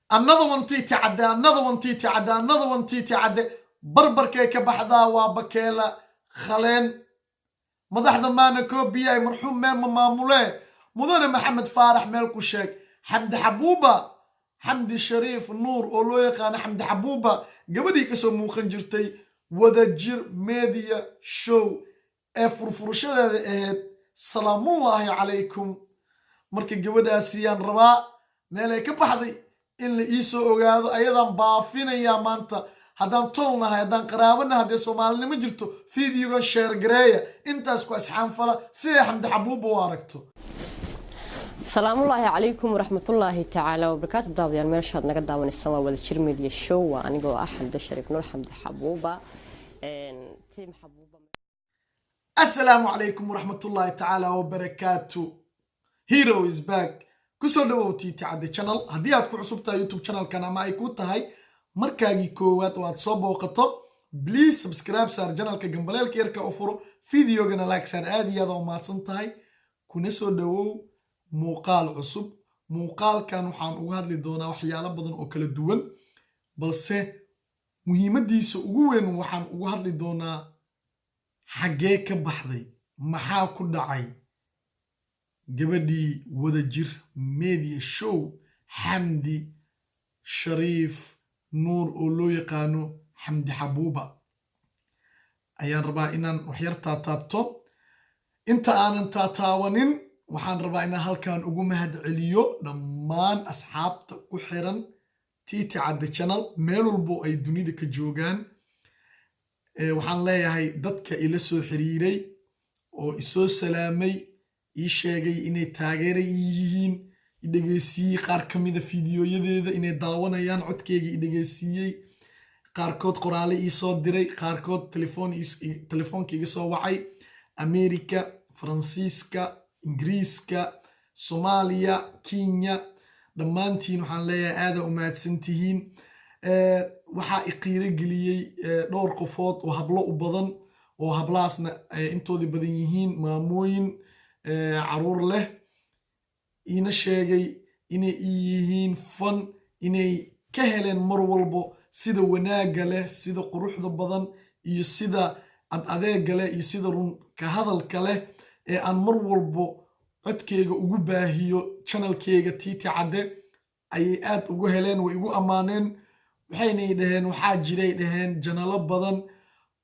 another one tii cadde another one tii cadde another one tii cadde barbarkay ka baxdaa waa bakeela khaleen madaxda maana koobiyay marxuum meema maamule mudane maxamed faarax meel ku sheeg xamdi xabuuba xamdi shariif nuur oo loo yaqaan xamdi xabuuba gabadhii kasoo muuqan jirtay wadajir media show ee furfurashadeeda ahayd salaamullaahi calaykum marka gabadhaasiyaan rabaa meelay ka baxday in la iisoo ogaado ayadaan baafinayaa maanta haddaan tolnahay haddaan qaraabanahay haddee soomaalinimo jirto fideogan sheer gareeya intaas ku asxaan fala siday xamdi xabuuba u aragto salaamullaahi calaykum waraxmatullaahi tacaala wabarakaatu daawadayaal meeshaad naga daawanaysan waa wadajir media show waa anigoo ah xamdi shariif nuur xamdi xabuuba tiim xabuuba assalaamu calaykum waraxmatullaahi tacaala wabarakaatu hero is back kusoo dhawow tiiti cadde channel haddii aad ku cusub tahay youtube channelkan ama ay ku tahay markaagii koowaad oo aad soo booqato please subscribe saar channelka gambaleelka yarka u furo fideogana like saar aad iyo aad u mahadsan tahay kuna soo dhawow muuqaal cusub muuqaalkan waxaan uga hadli doonaa waxyaalo badan oo kala duwan balse muhiimadiisa ugu weyn waxaan uga hadli doonaa xaggee ka baxday maxaa ku dhacay gabadhii wadajir media show xamdi shariif nuur oo loo yaqaano xamdi xabuuba ayaan rabaa inaan waxyar taataabto inta aanan taataawanin waxaan rabaa inaan halkan ugu mahad celiyo dhammaan asxaabta ku xiran tiiti cadde channel meel walbo ay dunida ka joogaan waxaan leeyahay dadka ila soo xiriiray oo isoo salaamay ii sheegay inay taageera yihiin i dhegeysiiyey qaar ka mida fideoyadeeda inay daawanayaan codkeyga i dhegeysiiyey qaarkood qoraale ii soo diray qaarkood telefoonka iga soo wacay america faransiiska ingiriiska soomaaliya kenya dhammaantiin waxaan leeyahay aada u mahadsantihiin waxaa i qiiro geliyey dhowr qofood oo hablo u badan oo hablahaasna intoodii badan yihiin maamooyin caruur leh iina sheegay inay ii yihiin fan inay ka heleen mar walbo sida wanaagga leh sida quruxda badan iyo sida ad adeega leh iyo sida runka hadalka leh ee aan mar walbo codkeyga ugu baahiyo channelkeyga tiiti cadde ayay aad ugu heleen way igu ammaaneen waxaynay dhaheen waxaa jiray dhaheen janalo badan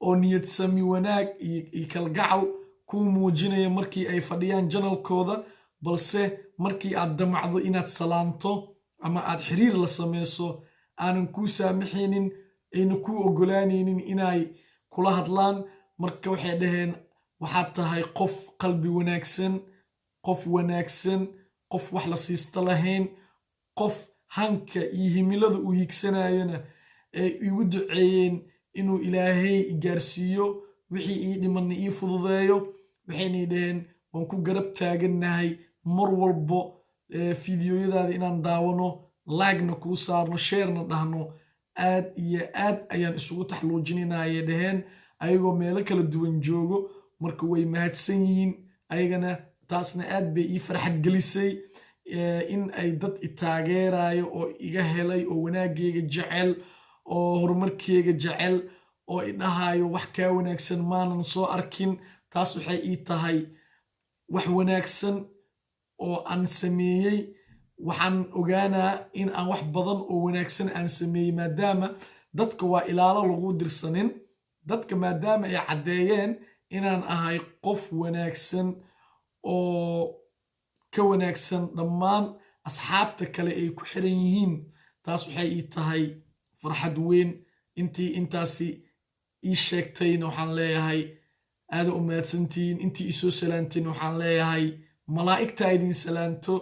oo niyad sami wanaag iyo kalgacal kuu muujinaya markii ay fadhiyaan janalkooda balse markii aad damacdo inaad salaanto ama aad xiriir la sameyso aanan kuu saamixaynin ayna kuu ogolaanaynin inay kula hadlaan marka waxay dhaheen waxaad tahay qof qalbi wanaagsan qof wax la siista lahayn qof hanka iyo himilada uu higsanayana ay igu duceeyeen inuu ilaahay i gaarsiiyo wixii ii dhimanna ii fududeeyo waxaynay dhaheen waan ku garab taagannahay mar walbo fideoyadaada inaan daawano laagna kuu saarno sheerna dhahno aad iyo aad ayaan isugu taxluujinayay dhaheen ayagoo meelo kala duwan joogo marka way mahadsan yihiin ayagana taasna aad bay ii farxad gelisay in ay dad i taageerayo oo iga helay oo wanaagayga jecel oo horumarkeyga jecel oo i dhahayo wax kaa wanaagsan maanan soo arkin taas waxay ii tahay wax wanaagsan oo aan sameeyey waxaan ogaanaa in aan wax badan oo wanaagsan aan sameeyey maadaama dadka waa ilaalo lagu dirsanin dadka maadaama ay caddeeyeen inaan ahay qof wanaagsan oo ka wanaagsan dhammaan asxaabta kale ay ku xiran yihiin taas waxay ii tahay farxad weyn intaasi ii sheegtayna waxaan leeyahay aada u mahadsantihiin intii isoo salaantayna waxaan leeyahay malaa'igtaa idin salaanto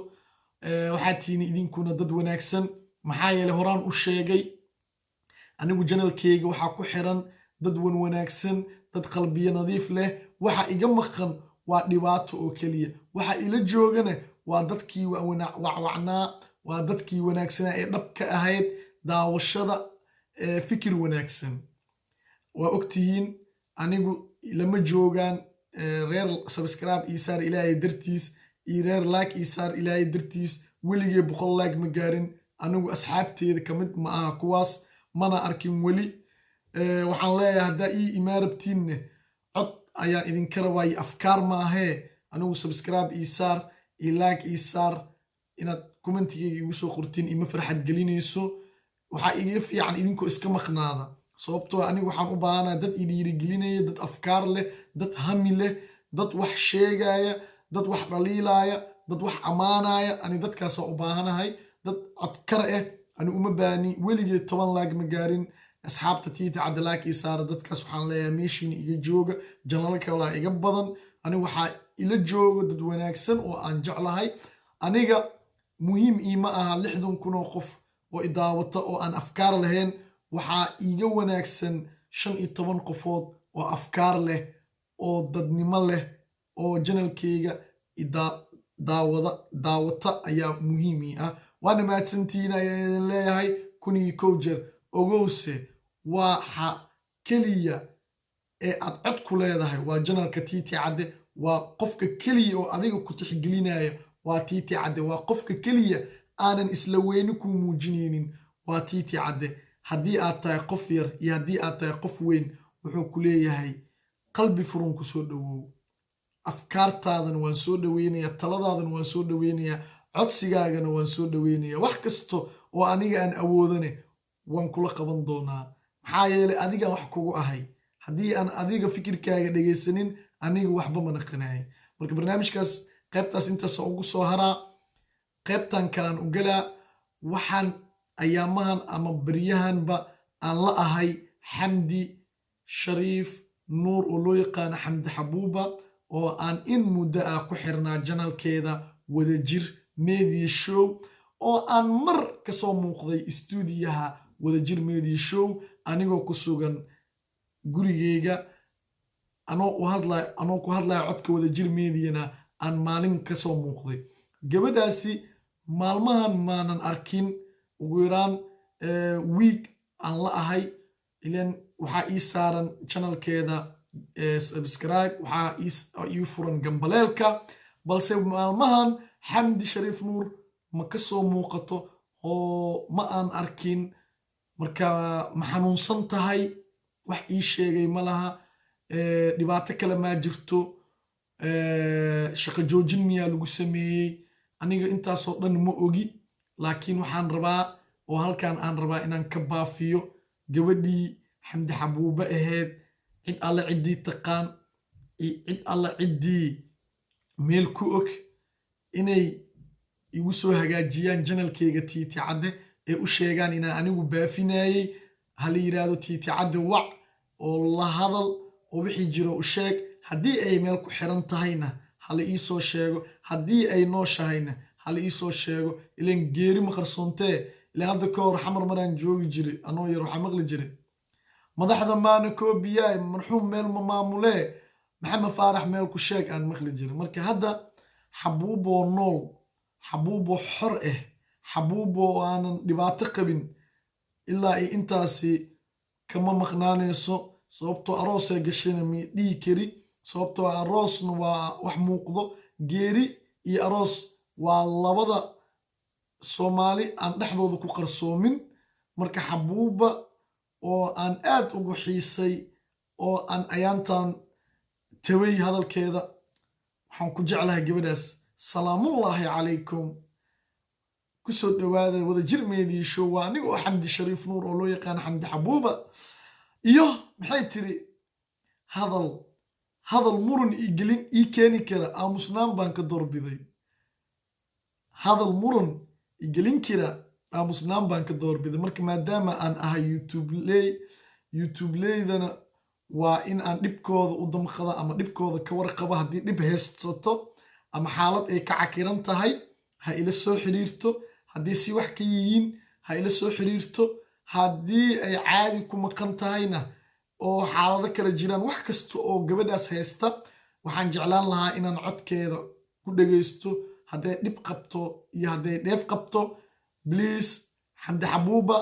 waxaad tihiin idinkuna dad wanaagsan maxaa yeelay horaan u sheegay anigu janalkeyga waxaa ku xiran dad wanaagsan dad qalbiyo nadiif leh waxa iga maqan waa dhibaato oo keliya waxa ila joogana waa dadkii wacwacnaa waa dadkii wanaagsanaa ee dhabka ahayd daawashada fikir wanaagsan waa ogtihiin anigu lama joogaan reer subscribe isaar ilaahay dartiis iyo reer like isaar ilaahay dartiis weligee 100 like ma gaarin anigu asxaabteeda ka mid ma aha kuwaas mana arkin weli waxaan leeyahay haddaa ii imaarabtiinne cod ayaan idinka rabaaye afkaar maahee anigu subscribe ii saar ii like ii saar inaad commentigeyga igu soo qortiin ima farxad gelinayso waxaa iga fiican idinkoo iska maqnaada sababtoo anigu waxaan u baahanahay dad i dhiirigelinaya dad afkaar leh dad hami leh dad wax sheegaya dad wax dhaliilaya dad wax ammaanaya ani dadkaasaa u baahanahay dad codkar ah ani uma baani weligeed 10 laag ma gaarin asxaabta tiita cadalaak ii saara dadkaas waxaan leeyahay meeshiina iga jooga janalka walaa iga badan anigu waxaa ila joogo dad wanaagsan oo aan jeclahay aniga muhiim iima aha 60 kun oo qof oo idaawata oo aan afkaar lahayn waxaa iiga wanaagsan 15 qofood oo afkaar leh oo dadnimo leh oo janalkeyga daawata ayaa muhiim ii ah waana mahadsantihiin ayaan idin leeyahay 1,000 jeer ogowse waxa keliya ee aad cod ku leedahay waa janalka tiiti cadde waa qofka keliya oo adiga ku tixgelinaya waa tiiti cadde waa qofka keliya aanan isla weyni kuu muujinaynin waa tiiti cadde haddii aad tahay qof yar iyo haddii aad tahay qof weyn wuxuu ku leeyahay qalbi furan ku soo dhawow afkaartaadan waan soo dhaweynayaa taladaadan waan soo dhaweynayaa codsigaagana waan soo dhaweynayaa wax kasto oo aniga aan awoodane waan kula qaban doonaa maxaa yeelay adigaan wax kugu ahay haddii aan adiga fikirkaaga dhegaysanin aniga waxba mana qanahay marka barnaamijkaas qaybtaas intaas ugu soo haraa qaybtan kalaan u galaa waxaan ayaamahan ama baryahanba aan la ahay xamdi shariif nuur oo loo yaqaano xamdi xabuuba oo aan in muddo ah ku xirnaa janalkeeda wadajir media show oo aan mar ka soo muuqday istuudiyaha wadajir media show anigoo ku sugan gurigeyga anoo ku hadlaya codka wadajir mediana aan maalin ka soo muuqday gabadhaasi maalmahan maanan arkin ugu yaraan week aan la ahay ilan waxaa ii saaran channelkeeda subscribe waxaa ii furan gambaleelka balse maalmahan xamdi shariif nuur ma ka soo muuqato oo ma aan arkin marka ma xanuunsan tahay wax ii sheegay ma laha dhibaato kale maa jirto shaqo joojin miyaa lagu sameeyey aniga intaasoo dhan ma ogi laakiin waxaan rabaa oo halkan aan rabaa inaan ka baafiyo gabadhii xamdi xabuuba ahayd cid alle ciddii taqaan cid alle ciddii meel ku og inay igu soo hagaajiyaan janalkeyga tiiti cadde ee u sheegaan inaan anigu baafinayey hala yidhaahdo tiiti cadde wac oo la hadal oo wixii jiro u sheeg haddii ay meel ku xiran tahayna hala ii soo sheego haddii ay nooshahayna hala ii soo sheego ilan geeri ma qarsoontee ilan hadda ka hor xamar maraan joogi jiray anoo yar waxaa maqli jiray madaxda maana koobiyaay marxuum meel ma maamulee maxamed faarax meel ku sheeg aan maqli jiray marka hadda xabuuboo nool xabuuboo xor ah xabuuboo aanan dhibaato qabin ilaa ay intaasi kama maqnaanayso sababtoo aroosay gashayna mi dhihi kari sababtoo aroosna waa wax muuqdo geeri iyo aroos waa labada soomaali aan dhexdooda ku qarsoomin marka xabuuba oo aan aad ugu xiisay oo aan ayaantan taway hadalkeeda waxaan ku jeclahay gabadhaas salaamullaahi calaykum kusoo dhawaada wadajir media show waa aniga oo xamdi shariif nuur oo loo yaqaano xamdi xabuuba iyo maxay tiri hadal muran ii keeni kara aamusnaan baan ka doorbiday hadal muran igelin kara aamusnaan baan ka doorbiday marka maadaama aan ahay youtubeleydana waa in aan dhibkooda u damqada ama dhibkooda ka warqaba haddii dhib heestato ama xaalad ay ka cakiran tahay ha ila soo xiriirto haddii si wax ka yihiin ha ila soo xiriirto haddii ay caadi ku maqan tahayna oo xaalado kala jiraan wax kasta oo gabadhaas haysta waxaan jeclaan lahaa inaan codkeeda ku dhagaysto hadday dhib qabto iyo hadday dheef qabto please xamdi xabuuba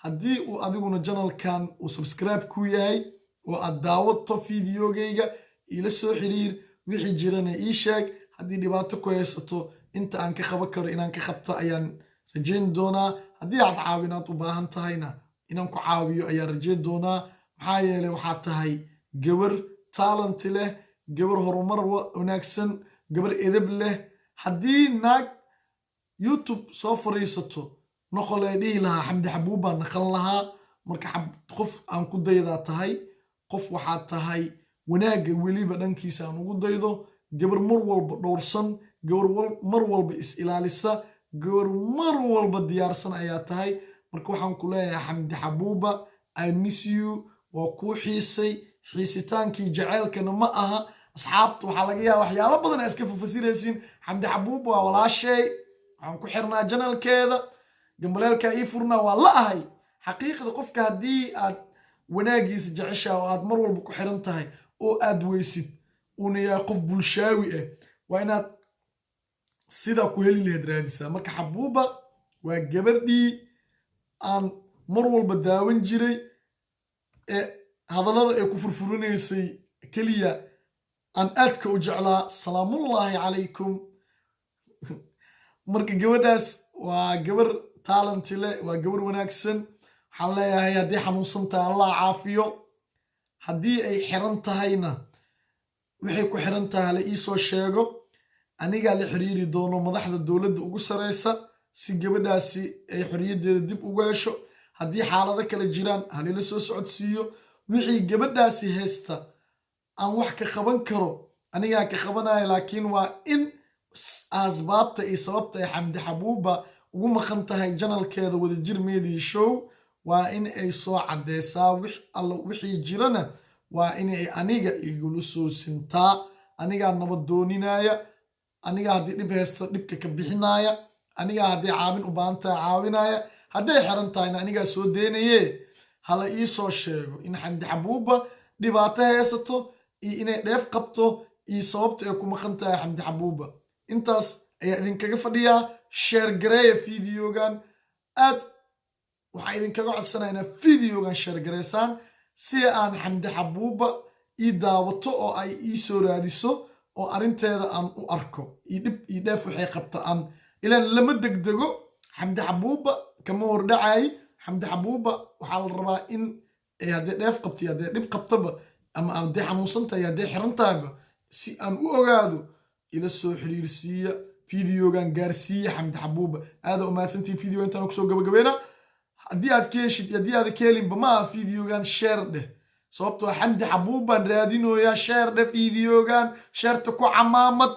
haddii uu adiguna janalkan uu subscribe ku yahay oo aad daawato fideogeyga ila soo xiriir wixii jirana ii sheeg haddii dhibaato ku haysato inta aan ka qaban karo inaan ka qabto ayaan rajayn doonaa haddii aad caawinaad u baahan tahayna inaan ku caawiyo ayaan rajeyn doonaa maxaa yeelay waxaad tahay gabar talent leh gabar horumar wanaagsan gabar edeb leh haddii naag youtube soo fariisato noqol ay dhihi lahaa xamdi xabuub baan naqan lahaa marka qof aan ku daydaa tahay qof waxaad tahay wanaagga weliba dhankiisa aan ugu daydo gabar mar walba dhowrsan gabar mar walba is ilaalisa gabar mar walba diyaarsan ayaa tahay marka waxaan ku leeyahay xamdi xabuuba I miss you waa kuu xiisay xiisitaankii jaceylkana ma aha asxaabta waxaa laga yaaba waxyaalo badan aa iska fafasiraysiin xamdi xabuub waa walaashay waxaan ku xirnaa janalkeeda gambaleelkaa ii furnaa waa la ahay xaqiiqda qofka haddii aad wanaagiisa jeceshaa oo aad mar walba ku xiran tahay oo aad weysid uuna yahay qof bulshaawi ah waa inaad sidaa ku heli lahayd raadisaa marka xabuuba waa gabadhii aan mar walba daawan jiray ee hadallada ay ku furfurinaysay keliya aan aadka u jeclaa salaamullaahi calaykum marka gabadhaas waa gabar talenti leh waa gabar wanaagsan waxaan leeyahay haddii xanuunsan tahay allah caafiyo haddii ay xiran tahayna waxay ku xiran tahay hala iisoo sheego anigaa la xiriiri doono madaxda dowladda ugu sareysa si gabadhaasi ay xoriyaddeeda dib ugu hesho haddii xaalado kale jiraan halila soo socodsiiyo wixii gabadhaasi haysta aan wax ka qaban karo anigaa ka qabanaya laakiin waa in asbaabta iyo sababta ay xamdi xabuuba ugu maqan tahay janalkeeda wadajir media show waa in ay soo cadeysaa alla wixii jirana waa inay aniga igula soo sintaa anigaa nabad dooninaya anigaa haddii dhib haysta dhibka ka bixinaya anigaa haddii caawin u baahan tahay caawinaya hadday xiran tahayna anigaa soo deynaye hala ii soo sheego in xamdi xabuuba dhibaato haysato iyo inay dheef qabto iyo sababta ay ku maqan tahay xamdi xabuuba intaas ayaa idinkaga fadhiyaa sheer gareeya fideogan aad waxaan idinkaga codsanaynaa fideogan sheer gareysaan si aan xamdi xabuuba ii daawato oo ay ii soo raadiso oo arrinteeda aan u arko iyo dhib iyo dheef waxay qabta aan ilaan lama degdego xamdi xabuuba kama hordhacay xamdi xabuuba waxaa la rabaa in haddee dheef qabta iyo haddee dhib qabtaba ama haddee xanuunsan tahay haddee xiran tahayba si aan u ogaado ila soo xiriirsiiya fideogan gaarsiiya xamdi xabuuba aada umahadsantiin video intaan kusoo gabagabeena haddii aad ka heshid iyo haddii aad ka helinba ma aha fideogan sheer dheh sababtoo xamdi xabuubbaan raadinooyaa sheer dheh fideogan sheerta ku camaamad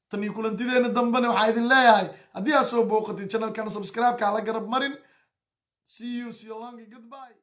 tan iyo kulantideena dambena waxaa idin leeyahay haddii aad soo booqatid channelkana subscribe-ka hala garab marin see you long goodbye